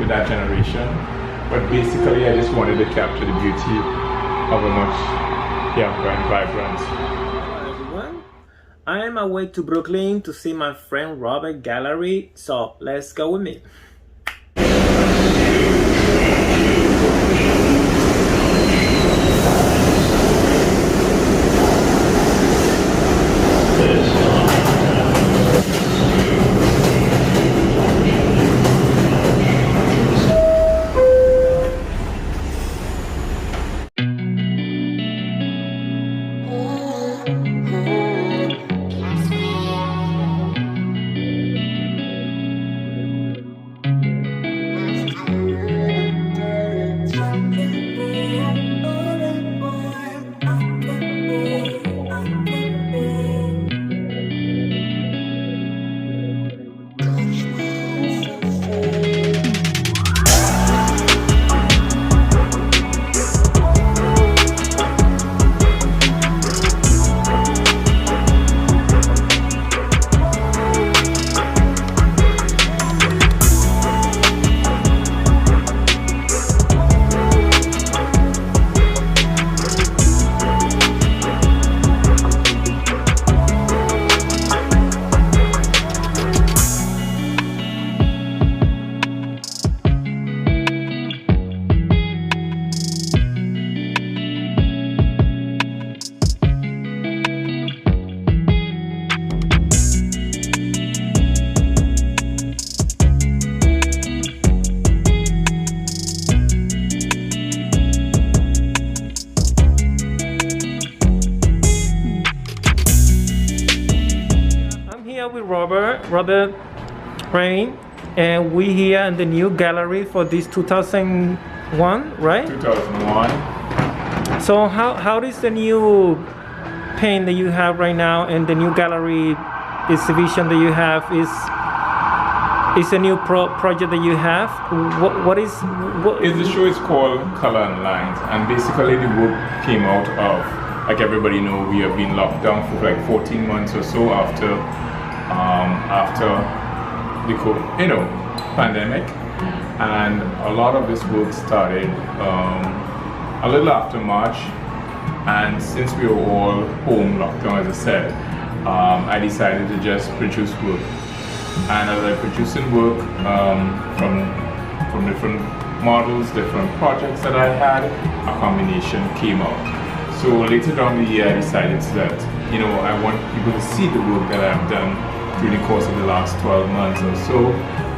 with that generation. But basically, I just wanted to capture the beauty of a much younger and vibrant. Hello everyone, I am away to Brooklyn to see my friend Robert gallery, so let's go with me. With Robert Reid, and we here in the new gallery for this 2001, right? 2001. So how is the new paint that you have right now and the new gallery exhibition that you have is a new project that you have? What is The show is called Color and Lines, and basically the work came out of, like everybody know, we have been locked down for like 14 months or so after the pandemic, and a lot of this work started a little after March, and since we were all home locked down, as I said, I decided to just produce work, and as I producing work from different models, different projects that I had, a combination came out. So later down the year I decided that I want people to see the work that I've done through the course of the last 12 months or so,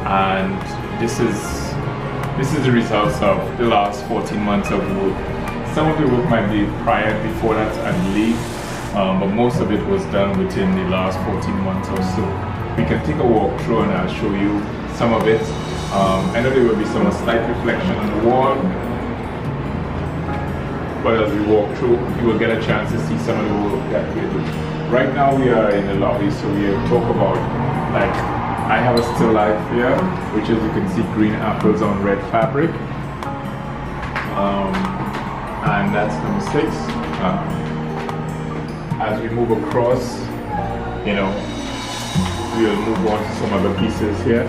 and this is the results of the last 14 months of work. Some of the work might be prior before that, I believe, but most of it was done within the last 14 months or so. We can take a walk through and I'll show you some of it. I know there will be some slight reflection on the wall, but as we walk through, you will get a chance to see some of the work that we do. Right now we are in the lobby, so we talk about, like, I have a still life here, which as you can see, green apples on red fabric. And that's number 6. As we move across, we'll move on to some other pieces here.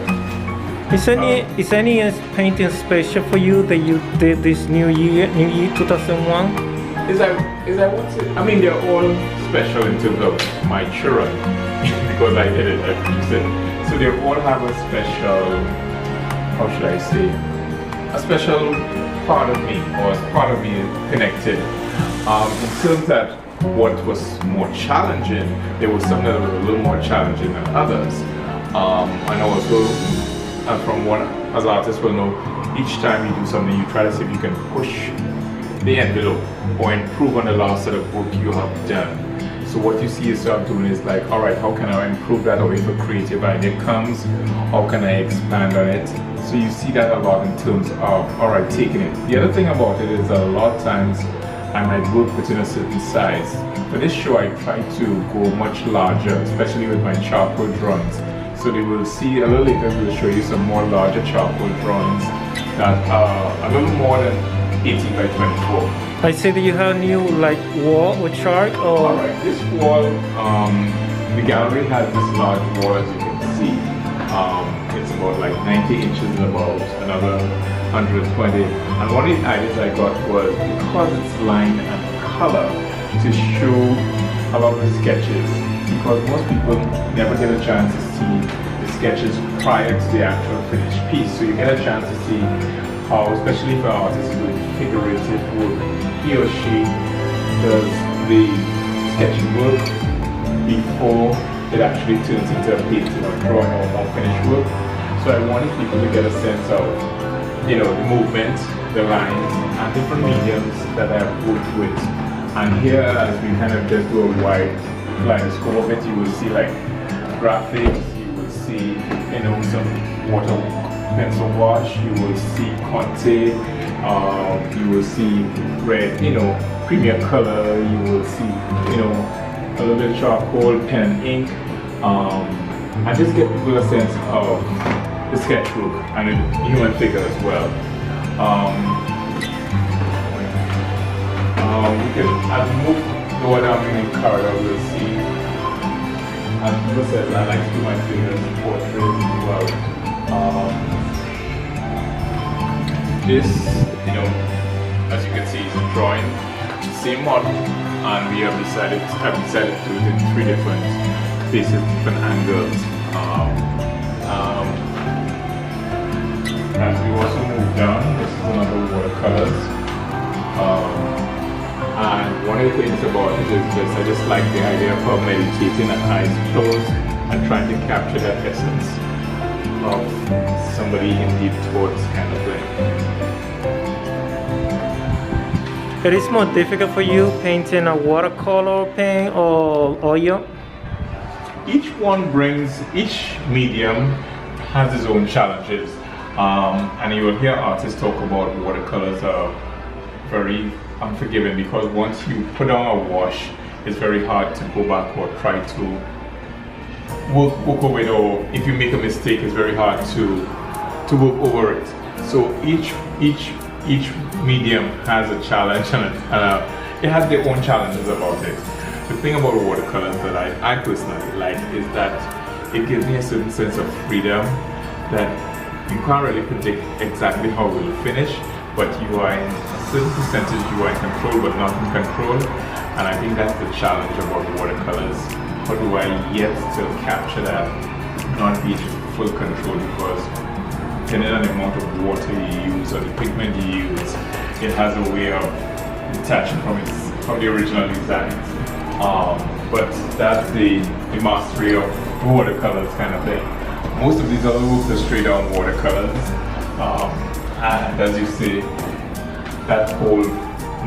Is any painting special for you that you did this new year 2001? I mean, they're all special in terms of my children because I did it, I produced it. So they all have a special, how should I say, a special part of me, or part of me connected. In terms that what was more challenging, there was something that was a little more challenging than others. And also, from what as artists will know, each time you do something, you try to see if you can push the envelope or improve on the last set of work you have done. So what you see yourself doing is like, all right, how can I improve that, or if a creative idea comes, how can I expand on it? So you see that a lot in terms of, all right, taking it. The other thing about it is that a lot of times I might work within a certain size. For this show, I try to go much larger, especially with my charcoal drawings. So they will see a little later, we'll show you some more larger charcoal drawings that are a little more than 18 by 24. I see that you have a new wall or chart, or... Alright, this wall, the gallery has this large wall, as you can see. It's about like 90 inches about another 120. And one of the ideas I got was because it's line and color to show a lot of the sketches, because most people never get a chance to see the sketches prior to the actual finished piece. So you get a chance to see how, especially for artists doing figurative work, he or she does the sketching work before it actually turns into a painting or drawing or finished work. So I wanted people to get a sense of, the movement, the lines, and different mediums that I've worked with. And here, as we kind of just do a wide kaleidoscope of it, you will see like graphics, you will see, some water pencil wash, you will see Conte, you will see red, premier color, you will see, a little bit of charcoal, pen and ink, and just get people a sense of the sketchbook and the human figure as well. We can, as we move lower down in the corridor, we'll see, as people said, I like to do my figures and portraits as well. This, as you can see, is a drawing, same model, and I've decided to do it in 3 different faces, different angles. As we also move down, this is another watercolors. And one of the things about it is just, I just like the idea of meditating and eyes closed and trying to capture that essence of somebody in deep thoughts kind of thing. It is more difficult for you painting a watercolor paint or oil? Each medium has its own challenges. And you will hear artists talk about watercolors are very unforgiving, because once you put on a wash, it's very hard to go back or try to work over it, or if you make a mistake, it's very hard to work over it. So each medium has a challenge, and it has their own challenges about it. The thing about watercolors that I personally like is that it gives me a certain sense of freedom, that you can't really predict exactly how it will finish, but you are in a certain percentage, you are in control but not in control. And I think that's the challenge about watercolors. How do I yet still capture that, not be in full control, because depending on the amount of water you use or the pigment you use, it has a way of detaching from the original design. But that's the mastery of watercolors kind of thing. Most of these other works are straight on watercolors, and as you see, that whole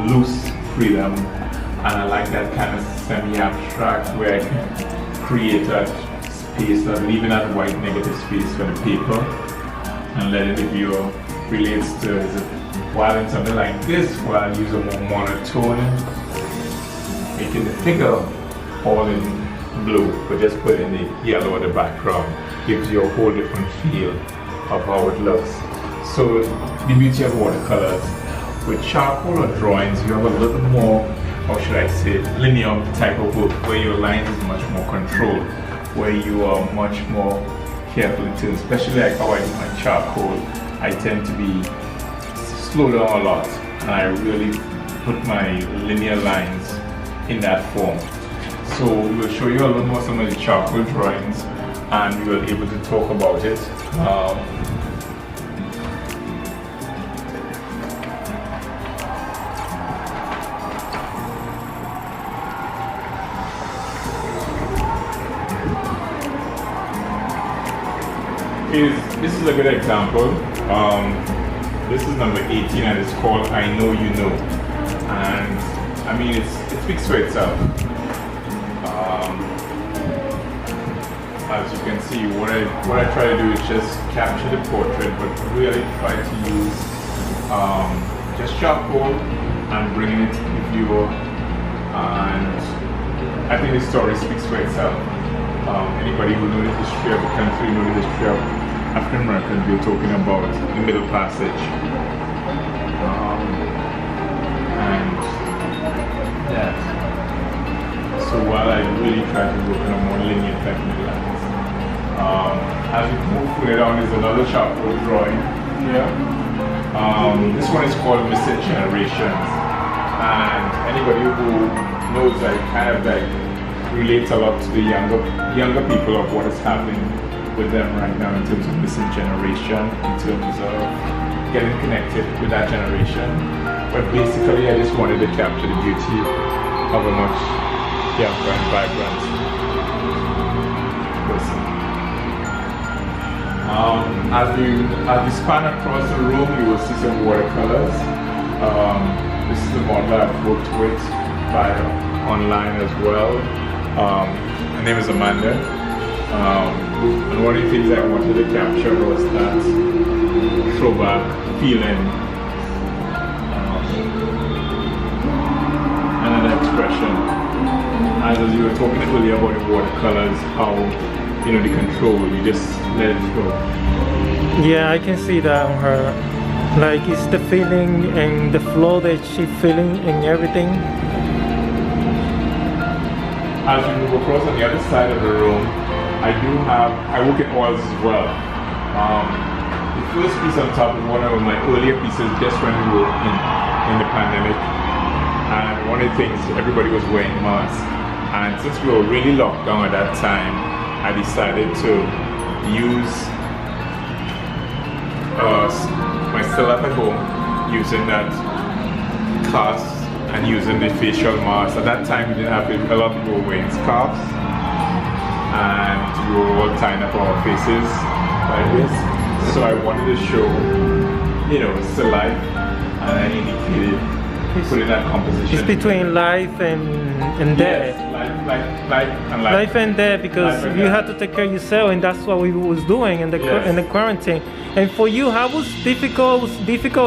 loose freedom, and I like that kind of semi-abstract where I can create that space, leaving that white negative space for the paper, and letting the viewer relates to it. While in something like this, where I use a more monotone, making the figure all in blue, but just putting the yellow at the background gives you a whole different feel of how it looks. So the beauty of watercolors, with charcoal or drawings, you have a little more, how should I say, linear type of work, where your line is much more controlled, where you are much more careful in terms, especially like how I do my charcoal. I tend to be slow down a lot, and I really put my linear lines in that form. So we will show you a little more some of the charcoal drawings, and we will be able to talk about it. This is a good example. This is number 18, and it's called I Know You Know. And I mean, it speaks for itself. As you can see, what I try to do is just capture the portrait, but really try to use just charcoal and bringing it to the viewer. And I think the story speaks for itself. Anybody who knows the history of the country, knows the history of African Americans, we're talking about the Middle Passage. And that. So while I really try to work on a more linear type of lines, As we move further on, there's another charcoal drawing here. This one is called Missing Generations, and anybody who knows that kind of like relates a lot to the younger people of what is happening with them right now in terms of missing generation, in terms of getting connected with that generation. But basically, I just wanted to capture the beauty of a much younger and vibrant person. As we span across the room, you will see some watercolors. This is the model I've worked with online as well. Her name is Amanda. And one of the things I wanted to capture was that throwback feeling and an expression. As you were talking earlier about the watercolors, how the control, you just let it go. Yeah, I can see that on her. Like it's the feeling and the flow that she's feeling and everything. As we move across on the other side of the room, I work in oils as well. The first piece on top is one of my earlier pieces just when we were in the pandemic. And one of the things, everybody was wearing masks. And since we were really locked down at that time, I decided to use myself at home, using that cast and using the facial mask. At that time, we didn't have a lot of people were wearing scarves, and we were all tying up our faces like this. So I wanted to show, still life, and I indicated putting that composition. It's between life and death. Yes, life and life. Life and death, because you had to take care of yourself, and that's what we was doing in the quarantine. And for you, how was difficult,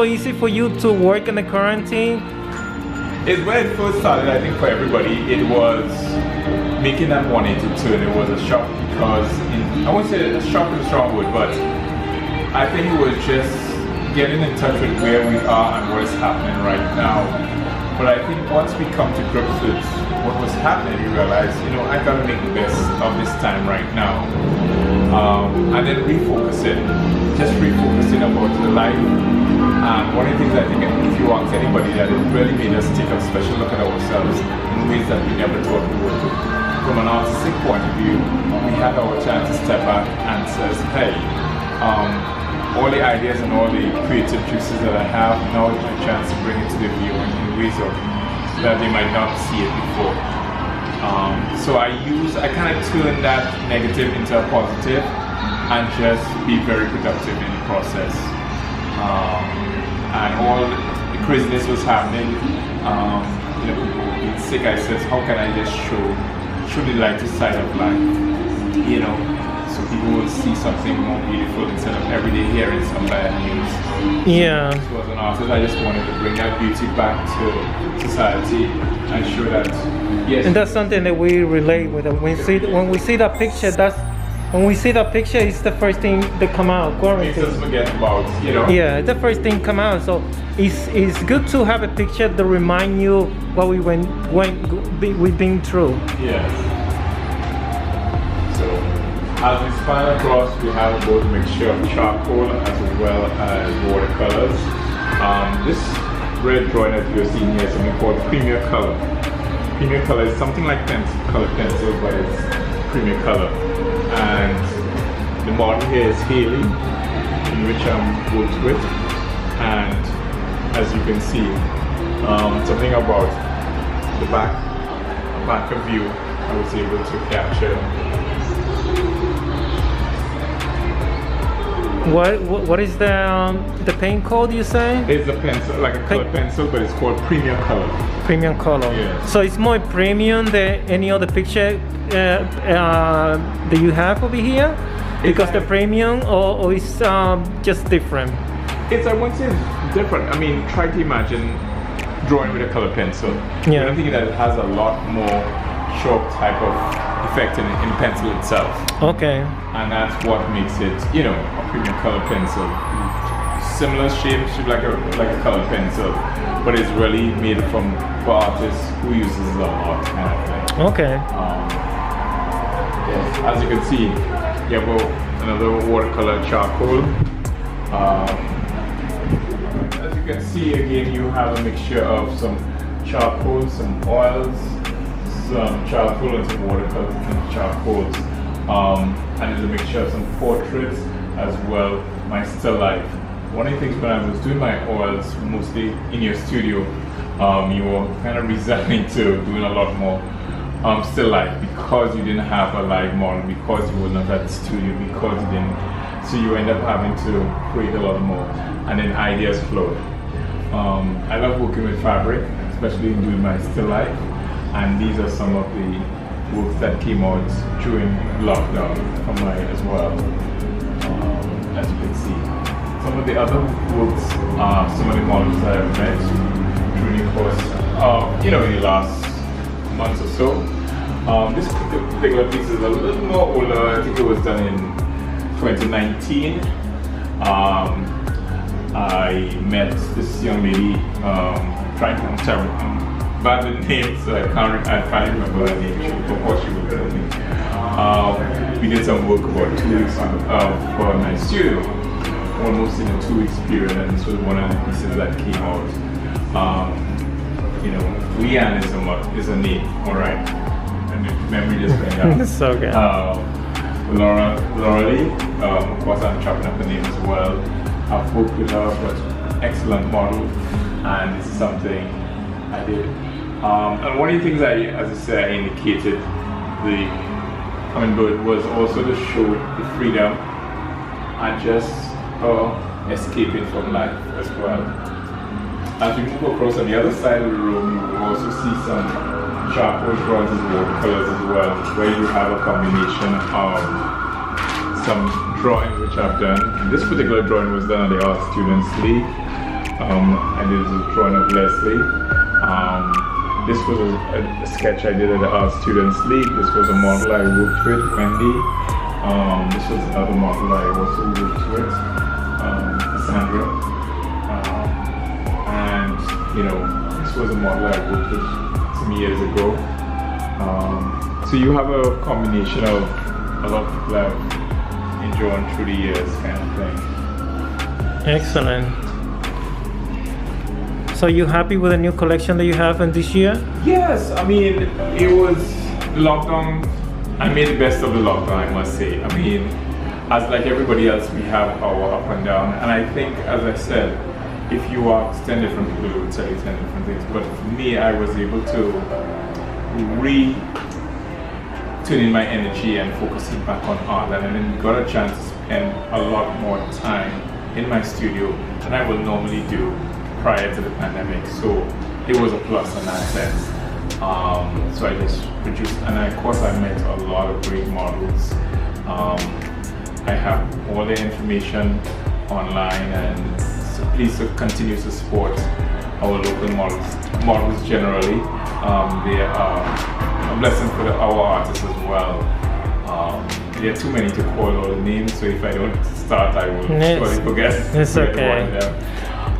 easy for you to work in the quarantine? When it first started, I think for everybody, it was making that 180 turn. It was a shock because, I won't say a shock is a strong word, but I think it was just getting in touch with where we are and what is happening right now. But I think once we come to grips with what was happening, we realized, I gotta make the best of this time right now. And then refocusing about the life. And one of the things I think, if you ask anybody, that it really made us take a special look at ourselves in ways that we never thought we would. From an artistic point of view, we had our chance to step back and says, hey, all the ideas and all the creative juices that I have, now is my chance to bring it to the viewer in ways that they might not see it before. So I kind of turn that negative into a positive and just be very productive in the process. And all the craziness was happening, people being sick. I said, how can I just show the lighter side of life, so people will see something more beautiful instead of every day hearing some bad news. Yeah. So as an artist, I just wanted to bring that beauty back to society and show that, yes. And that's something that we relate with. When we see that picture, it's the first thing that come out. Quarantine. Makes us forget about, Yeah, the first thing come out. So it's good to have a picture that remind you what we've been through. Yes. So as we span across, we have both a mixture of charcoal as well as watercolors. This red drawing that you're seeing here is something called Premier Color. Premier Color is something like colored pencil, but it's Premier Color. And the model here is Haley, in which I'm worked with. And as you can see, something about the back of view I was able to capture. What is the paint called, you say? It's a pencil, like a colored pencil, but it's called Premium Color. Premium color. Yeah. So it's more premium than any other picture that you have over here? Because the premium, or it's just different? I wouldn't say it's different. I mean, try to imagine drawing with a colored pencil. Yeah. I'm thinking that it has a lot more sharp type of effect in the pencil itself. Okay. And that's what makes it, a premium color pencil. Similar shape like a colored pencil, but it's really made for artists who uses a lot kind of thing. Okay. Yes, as you can see, you have another watercolor charcoal. As you can see, again, you have a mixture of some charcoal, some oils, some charcoal and some watercolor and charcoals. And there's a mixture of some portraits as well, my still life. One of the things when I was doing my oils, mostly in your studio, you were kind of resigning to doing a lot more still life because you didn't have a live model, because you were not at the studio, because you didn't. So you end up having to create a lot more, and then ideas flowed. I love working with fabric, especially in doing my still life, and these are some of the works that came out during lockdown from my as well. As you can see, some of the other works are some of the models that I've met during the course of the last month or so. This particular piece is a little more older. I think it was done in 2019. I met this young lady. I'm bad with names, so I can't remember her name. Of course, she will tell me. We did some work about 2 weeks for my studio, almost in a 2 weeks period, and this was one of the pieces that came out. Leanne is a name, all right. And the memory just went down. It's so good. Laura Lee, of course, I'm chopping up the name as well. I've worked with her, but excellent model, and this is something I did. And one of the things as I said, I indicated the hummingbird was also to show the freedom and just escaping from life as well. As we move across on the other side of the room, you will also see some charcoal drawings and watercolors as well, where you have a combination of some drawings which I've done. This particular drawing was done at the Art Students League, and it is a drawing of Leslie. This was a sketch I did at the Art Students League. This was a model I worked with, Wendy. This was another model I also worked with, Cassandra. And this was a model I worked with some years ago. So you have a combination of a lot of people I've enjoyed through the years, kind of thing. Excellent. So you happy with the new collection that you have in this year? Yes, I mean, it was lockdown. I made the best of the lockdown, I must say. I mean, as like everybody else, we have our up and down. And I think, as I said, if you ask 10 different people, they would tell you 10 different things. But for me, I was able to turn in my energy and focusing back on art. And then got a chance to spend a lot more time in my studio than I would normally do prior to the pandemic, so it was a plus in that sense. So I just produced, and of course I met a lot of great models. I have all the information online, and so please continue to support our local models generally. They are a blessing for our artists as well. There are too many to call all the names, so if I don't start, I will surely forget. It's okay.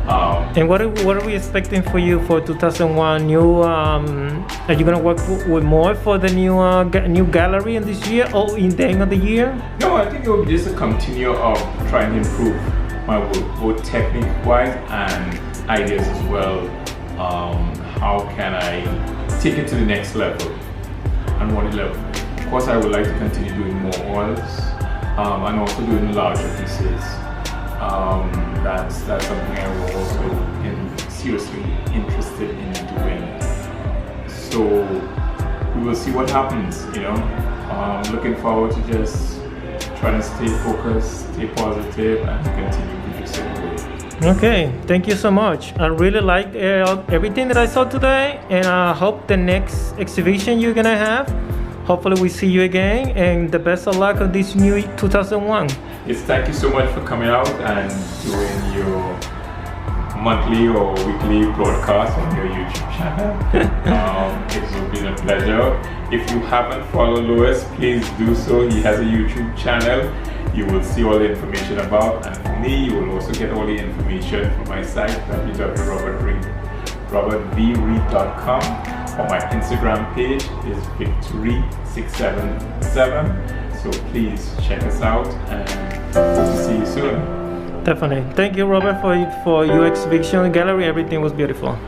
And what are we expecting for you for 2001? Are you gonna work with more for the new gallery in this year or in the end of the year? No, I think it will be just a continue of trying to improve my work, both technique-wise and ideas as well. How can I take it to the next level and what level? Of course, I would like to continue doing more oils and also doing larger pieces. That's something I was also seriously interested in doing. So we will see what happens, looking forward to just trying to stay focused, stay positive, and continue producing work. Okay, thank you so much. I really liked everything that I saw today, and I hope the next exhibition you're gonna have, hopefully we see you again, and the best of luck on this new 2001. Yes, thank you so much for coming out and doing your monthly or weekly broadcast on your YouTube channel. It's been a pleasure. If you haven't followed Louis, please do so. He has a YouTube channel. You will see all the information about, and for me, you will also get all the information from my site, www.robertvreid.com, or my Instagram page is victory677. So please check us out and hope to see you soon. Definitely. Thank you, Robert, for your exhibition gallery. Everything was beautiful.